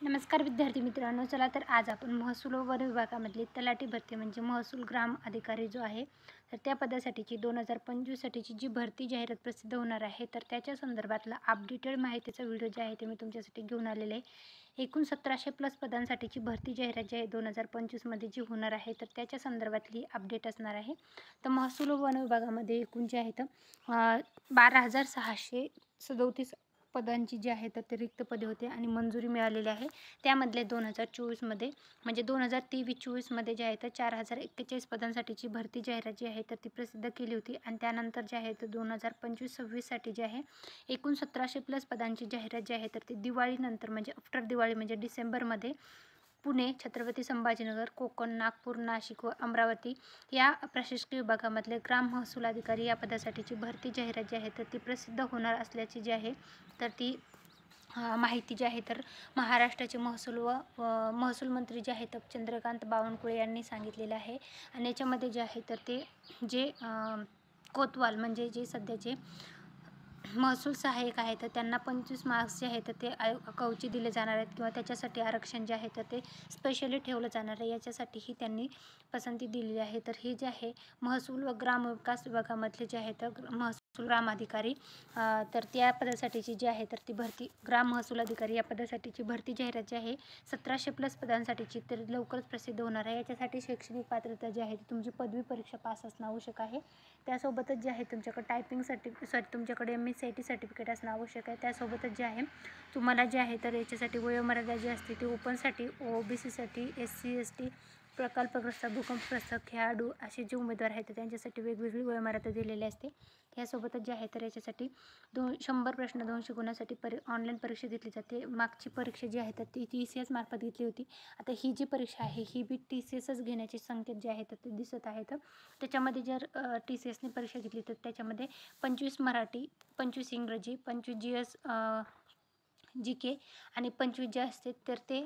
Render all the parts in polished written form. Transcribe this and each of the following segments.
नमस्कार विद्यार्थी मित्रांनो, चला तर आज आपण महसूल व वन विभागामधली तलाठी भरती म्हणजे महसूल ग्राम अधिकारी जो आहे तर त्या पदासाठीची 2025 साठीची जी भरती जाहिरात प्रसिद्ध होणार आहे तर त्याच्या संदर्भातला अपडेटेड माहितीचा व्हिडिओ जे आहे ते मी तुमच्यासाठी घेऊन आलेले आहे। एकूण 1700+ पदांसाठीची भरती जाहिरात जी आहे 2025 मध्ये जी होणार आहे तर त्याच्या संदर्भातली अपडेट असणार आहे। तर महसूल व वन विभागामध्ये एकूण जे आहेत 12,637 पदांची जी आहे तर ते रिक्त पदे होते आणि मंजुरी मिळालेली आहे। त्यामधले 2024 मध्ये म्हणजे 2023-24 मध्ये जे आहे तर 4041 पदांसाठीची भरती जाहिरात जी आहे तर ती प्रसिद्ध केली होती आणि त्यानंतर जे आहे तर 2025-26 साठी जे आहे एकूण 1700+ पदांची जाहिरात जी आहे तर ती दिवाळीनंतर म्हणजे आफ्टर दिवाळी म्हणजे डिसेंबरमध्ये पुणे, छत्रपती संभाजीनगर, कोकण, नागपूर, नाशिक व अमरावती या प्रशासकीय विभागामधले ग्राम महसूल अधिकारी या पदासाठीची भरती जाहिरात जी आहे तर ती प्रसिद्ध होणार असल्याची जी आहे तर ती माहिती जी आहे तर महाराष्ट्राचे महसूल व महसूल मंत्री जे आहेत चंद्रकांत बावनकुळे यांनी सांगितलेले आहे। आणि याच्यामध्ये जे आहे तर ते जे कोतवाल म्हणजे जे सध्याचे महसूल सहाय्यक आहे तर त्यांना 25 मार्क्स जे आहेत तर ते कवची दिले जाणार आहेत किंवा त्याच्यासाठी आरक्षण जे आहे तर ते स्पेशली ठेवलं जाणार आहे, याच्यासाठीही त्यांनी पसंती दिलेली आहे। तर हे जे आहे महसूल व ग्राम विकास विभागामधले जे आहेत महसूल ग्राम अधिकारी तर त्या पदासाठीची जी आहे तर ती भरती ग्राम महसूल अधिकारी या पदासाठीची भरती जाहिरात जी आहे 1700+ पदांसाठीची तर लवकरच प्रसिद्ध होणार आहे। याच्यासाठी शैक्षणिक पात्रता जी आहे तुमची पदवी परीक्षा पास असणं आवश्यक आहे। त्यासोबतच जे आहे तुमच्याकडे तुमच्याकडे MSc सर्टिफिकेट असणं आवश्यक आहे। त्यासोबतच जे आहे तुम्हाला जे आहे तर याच्यासाठी वयोमर्यादा जी असते ती ओपनसाठी, OBC साठी, SC ST, प्रकल्पग्रस्त, भूकंपग्रस्त, खेळाडू असे जे उमेदवार आहेत त्यांच्यासाठी वेगवेगळी वयोमर्यादा दिलेली असते। यासोबतच जे आहे तर याच्यासाठी 100 प्रश्न 200 गुणांसाठी ऑनलाईन परीक्षा घेतली जाते। मागची परीक्षा जी आहे तर ती TCS मार्फत घेतली होती। आता ही जी परीक्षा आहे ही बी TCSच घेण्याचे संकेत जे आहेत ते दिसत आहेत। त्याच्यामध्ये जर TCSने परीक्षा घेतली तर त्याच्यामध्ये 25 मराठी, 25 इंग्रजी, 25 GS GK आणि 25 जे असते तर ते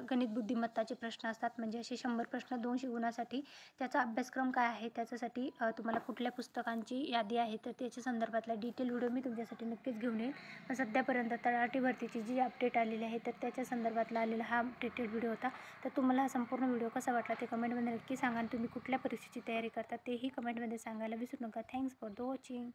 गणित बुद्धिमत्ताचे प्रश्न असतात। म्हणजे असे 100 प्रश्न 200 गुणांसाठी त्याचा अभ्यासक्रम काय आहे, त्याच्यासाठी तुम्हाला कुठल्या पुस्तकांची यादी आहे तर त्याच्या संदर्भातला डिटेल व्हिडिओ मी तुमच्यासाठी नक्कीच घेऊन येईल। पण सध्यापर्यंत तलाठी भरतीची जी अपडेट आलेली आहे तर त्याच्या संदर्भातला आलेला हा डिटेल व्हिडिओ होता। तर तुम्हाला हा संपूर्ण व्हिडिओ कसा वाटला ते कमेंटमध्ये नक्की सांगा आणि तुम्ही कुठल्या परीक्षेची तयारी करता तेही कमेंटमध्ये सांगायला विसरू नका। Thanks for the watching.